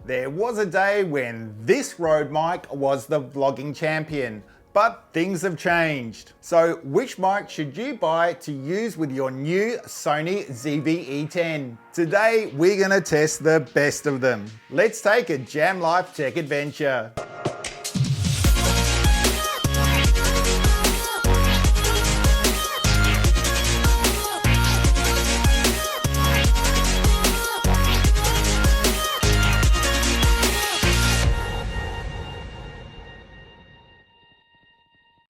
There was a day when this Rode mic was the vlogging champion, but things have changed. So which mic should you buy to use with your new Sony ZV-E10? Today we're gonna test the best of them. Let's take a Jam Life tech adventure.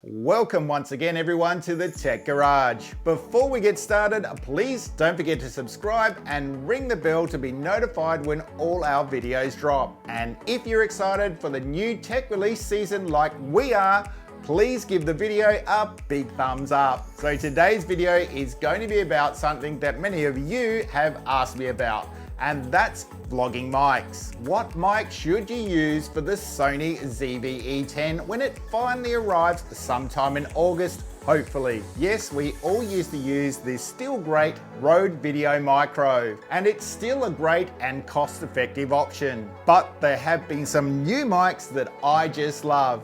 Welcome once again everyone to the Tech Garage. Before we get started, please don't forget to subscribe and ring the bell to be notified when all our videos drop. And if you're excited for the new tech release season like we are, please give the video a big thumbs up. So today's video is going to be about something that many of you have asked me about, and that's vlogging mics. What mic should you use for the Sony ZV-E10 when it finally arrives sometime in August, hopefully? Yes, we all used to use this still great Rode Video Micro, and it's still a great and cost-effective option. But there have been some new mics that I just love.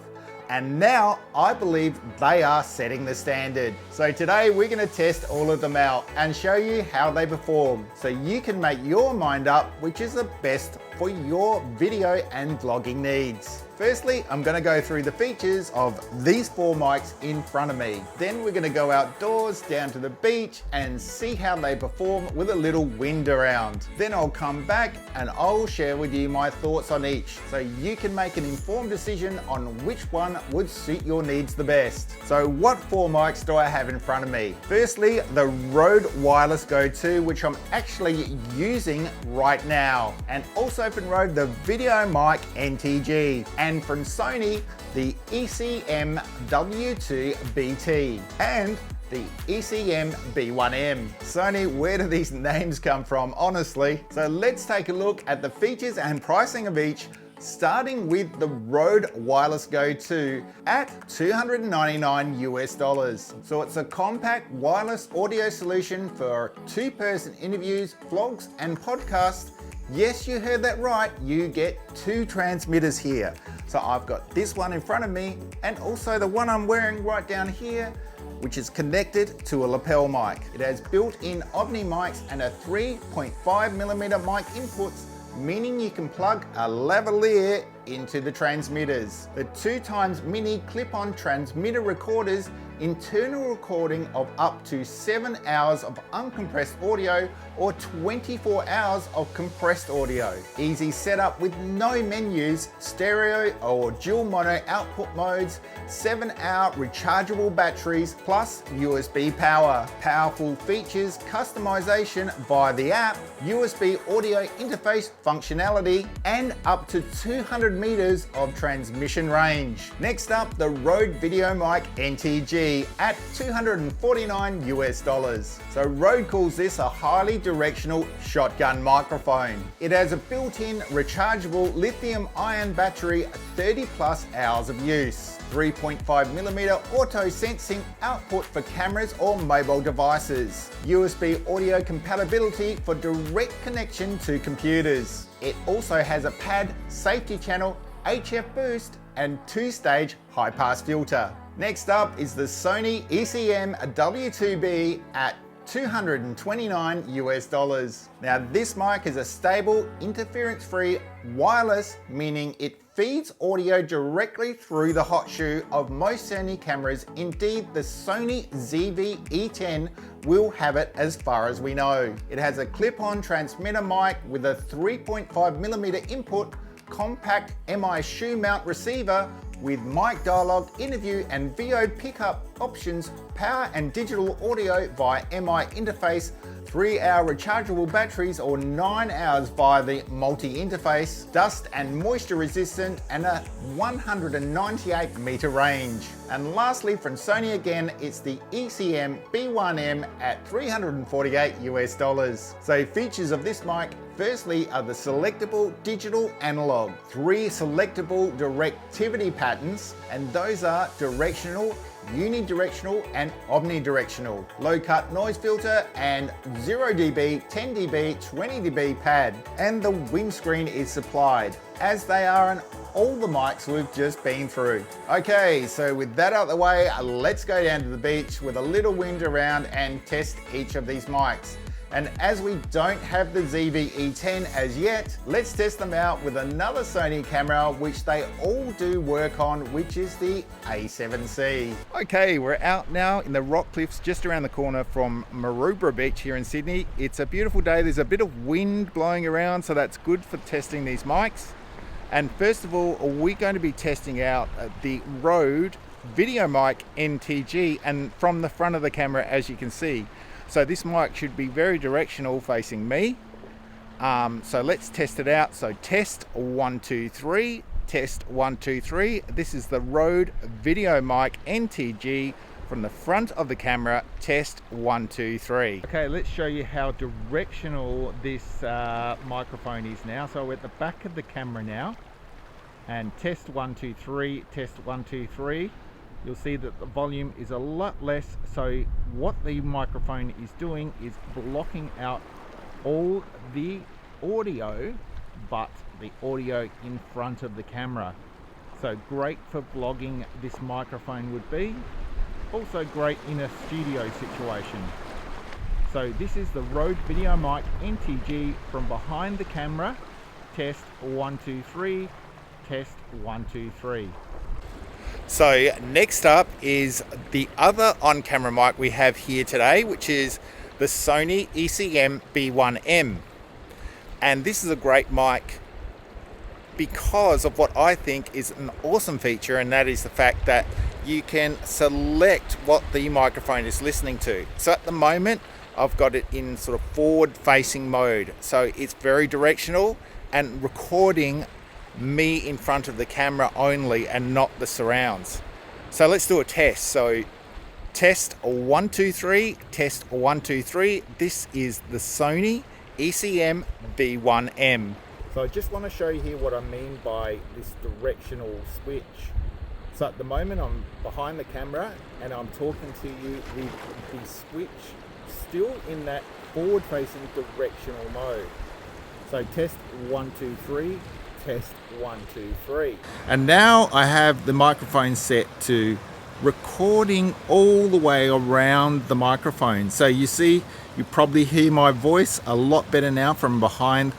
And now I believe they are setting the standard. So today we're going to test all of them out and show you how they perform, so you can make your mind up which is the best for your video and vlogging needs. Firstly, I'm going to go through the features of these four mics in front of me. Then we're going to go outdoors down to the beach and see how they perform with a little wind around. Then I'll come back and I'll share with you my thoughts on each, so you can make an informed decision on which one would suit your needs the best. So what four mics do I have in front of me? Firstly, the Rode Wireless Go 2, which I'm actually using right now. And also from Rode, the VideoMic NTG. And from Sony, the ECM-W2BT and the ECM-B1M. Sony, where do these names come from, honestly? So let's take a look at the features and pricing of each, starting with the Rode Wireless Go 2 at $299 US. So it's a compact wireless audio solution for two-person interviews, vlogs, and podcasts. Yes, you heard that right, you get two transmitters here. So I've got this one in front of me and also the one I'm wearing right down here, which is connected to a lapel mic. It has built-in Omni mics and a 3.5mm mic inputs, meaning you can plug a lavalier into the transmitters. The 2x mini clip-on transmitter recorders internal recording of up to 7 hours of uncompressed audio or 24 hours of compressed audio. Easy setup with no menus, stereo or dual mono output modes, 7-hour rechargeable batteries plus USB power. Powerful features, customization via the app, USB audio interface functionality, and up to 200 meters of transmission range. Next up, the Rode VideoMic NTG at $249 US. So Rode calls this a highly directional shotgun microphone. It has a built-in rechargeable lithium-ion battery, 30 plus hours of use. 3.5mm auto sensing output for cameras or mobile devices. USB audio compatibility for direct connection to computers. It also has a pad, safety channel, HF boost, and two-stage high-pass filter. Next up is the Sony ECM-W2BT at $229 US. Now this mic is a stable, interference-free wireless, meaning it feeds audio directly through the hot shoe of most Sony cameras. Indeed, the Sony ZV-E10 will have it as far as we know. It has a clip-on transmitter mic with a 3.5mm input, compact MI shoe mount receiver with mic dialogue, interview and VO pickup options, power and digital audio via MI interface, 3-hour rechargeable batteries or 9 hours via the multi-interface, dust and moisture resistant, and a 198 meter range. And lastly from Sony again, it's the ECM-B1M at $348 US. So features of this mic firstly are the selectable digital analog, 3 selectable directivity patterns, and those are directional, unidirectional and omnidirectional, low cut noise filter, and 0 dB, 10 dB, 20 dB pad. And the windscreen is supplied, as they are on all the mics we've just been through. Okay, so with that out of the way, let's go down to the beach with a little wind around and test each of these mics. And as we don't have the ZV-E10 as yet, let's test them out with another Sony camera, which they all do work on, which is the A7C. Okay, we're out now in the rock cliffs just around the corner from Maroubra Beach here in Sydney. It's a beautiful day. There's a bit of wind blowing around, so that's good for testing these mics. And first of all, we're going to be testing out the Rode VideoMic NTG, and from the front of the camera, as you can see. So this mic should be very directional facing me. So let's test it out. So test 1, 2, 3, test 1, 2, 3. This is the Rode VideoMic NTG from the front of the camera, test 1, 2, 3. Okay, let's show you how directional this microphone is now. So we're at the back of the camera now, and test 1, 2, 3, test 1, 2, 3. You'll see that the volume is a lot less. So what the microphone is doing is blocking out all the audio, but the audio in front of the camera. So great for vlogging, this microphone would be. Also great in a studio situation. So this is the Rode VideoMic NTG from behind the camera. Test 1, 2, 3, test 1, 2, 3. So next up is the other on-camera mic we have here today, which is the Sony ECM-B1M. And this is a great mic because of what I think is an awesome feature, and that is the fact that you can select what the microphone is listening to. So at the moment, I've got it in sort of forward-facing mode. So it's very directional and recording me in front of the camera only and not the surrounds. So let's do a test. So test 1, 2, 3, test 1, 2, 3. This is the Sony ECM-B1M. So I just want to show you here what I mean by this directional switch. So at the moment I'm behind the camera and I'm talking to you with the switch still in that forward facing directional mode. So test 1, 2, 3. Test 1, 2, 3. And now I have the microphone set to recording all the way around the microphone. So you see, you probably hear my voice a lot better now from behind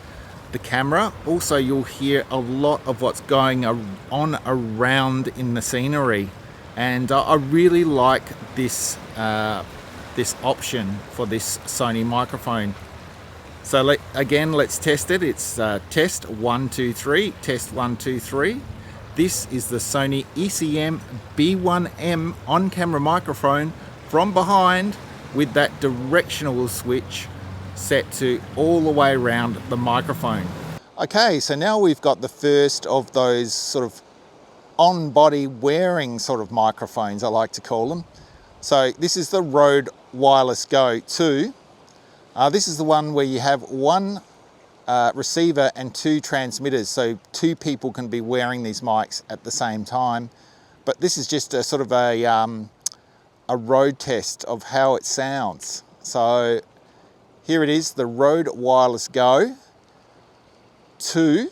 the camera. Also, you'll hear a lot of what's going on around in the scenery. And I really like this, this option for this Sony microphone. So again, let's test it. It's test 1, 2, 3, test 1, 2, 3. This is the Sony ECM-B1M on-camera microphone from behind with that directional switch set to all the way around the microphone. Okay, so now we've got the first of those sort of on-body wearing sort of microphones, I like to call them. So this is the Rode Wireless Go 2. This is the one where you have one receiver and 2 transmitters, so 2 people can be wearing these mics at the same time. But this is just a sort of a road test of how it sounds. So here it is, the Rode Wireless Go 2.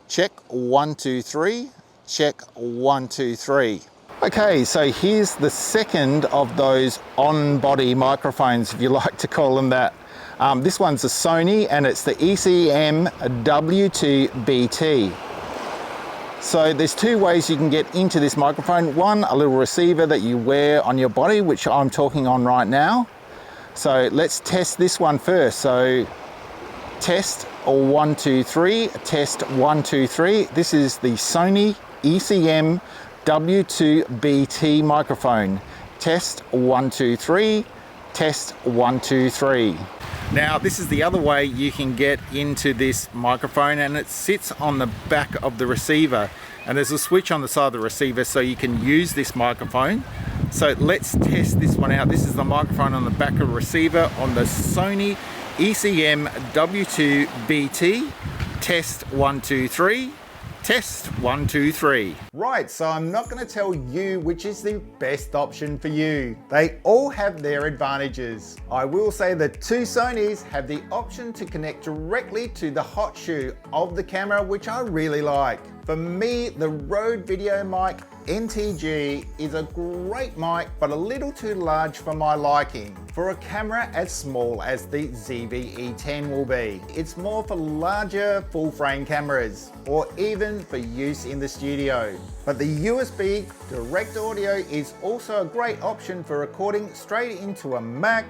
Check 1, 2, 3. Check 1, 2, 3. Okay, so here's the second of those on-body microphones, if you like to call them that. This one's a Sony and it's the ECM-W2BT. So there's 2 ways you can get into this microphone. One, a little receiver that you wear on your body, which I'm talking on right now. So let's test this one first. So test 1, 2, 3, test 1, 2, 3. This is the Sony ECM-W2BT microphone. Test 1, 2, 3, test 1, 2, 3. Now this is the other way you can get into this microphone, and it sits on the back of the receiver, and there's a switch on the side of the receiver so you can use this microphone. So let's test this one out. This is the microphone on the back of the receiver on the Sony ECM-W2BT. Test 1, 2, 3. Test 1, 2, 3. Right, so I'm not going to tell you which is the best option for you. They all have their advantages. I will say the two Sonys have the option to connect directly to the hot shoe of the camera, which I really like. For me, the Rode VideoMic NTG is a great mic, but a little too large for my liking. For a camera as small as the ZV-E10 will be. It's more for larger full frame cameras, or even for use in the studio. But the USB direct audio is also a great option for recording straight into a Mac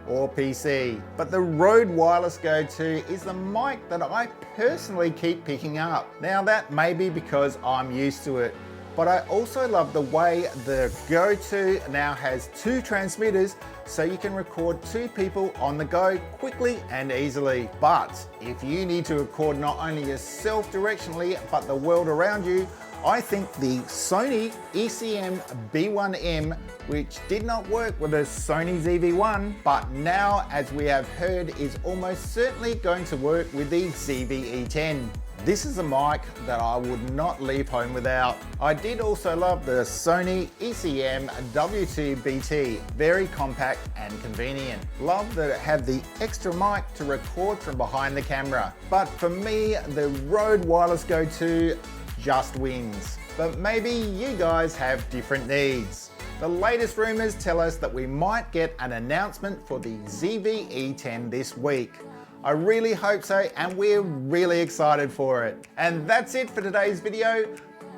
or PC. But the Rode Wireless Go-To is the mic that I personally keep picking up. Now that may be because I'm used to it, but I also love the way the Go-To now has two transmitters, so you can record two people on the go quickly and easily. But if you need to record not only yourself directionally, but the world around you, I think the Sony ECM-B1M, which did not work with the Sony ZV-1, but now, as we have heard, is almost certainly going to work with the ZV-E10. This is a mic that I would not leave home without. I did also love the Sony ECM-W2BT, very compact and convenient. Love that it had the extra mic to record from behind the camera. But for me, the Rode Wireless Go-To just wins. But maybe you guys have different needs. The latest rumours tell us that we might get an announcement for the ZV-E10 this week. I really hope so, and we're really excited for it. And that's it for today's video.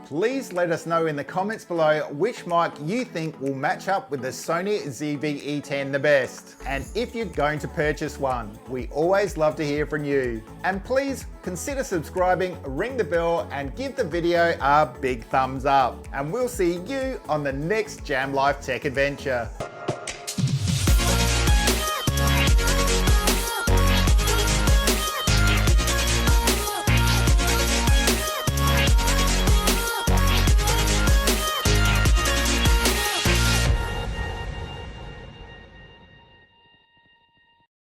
Please let us know in the comments below which mic you think will match up with the Sony ZV-E10 the best. And if you're going to purchase one, we always love to hear from you. And please consider subscribing, ring the bell, and give the video a big thumbs up. And we'll see you on the next Jam Life Tech adventure.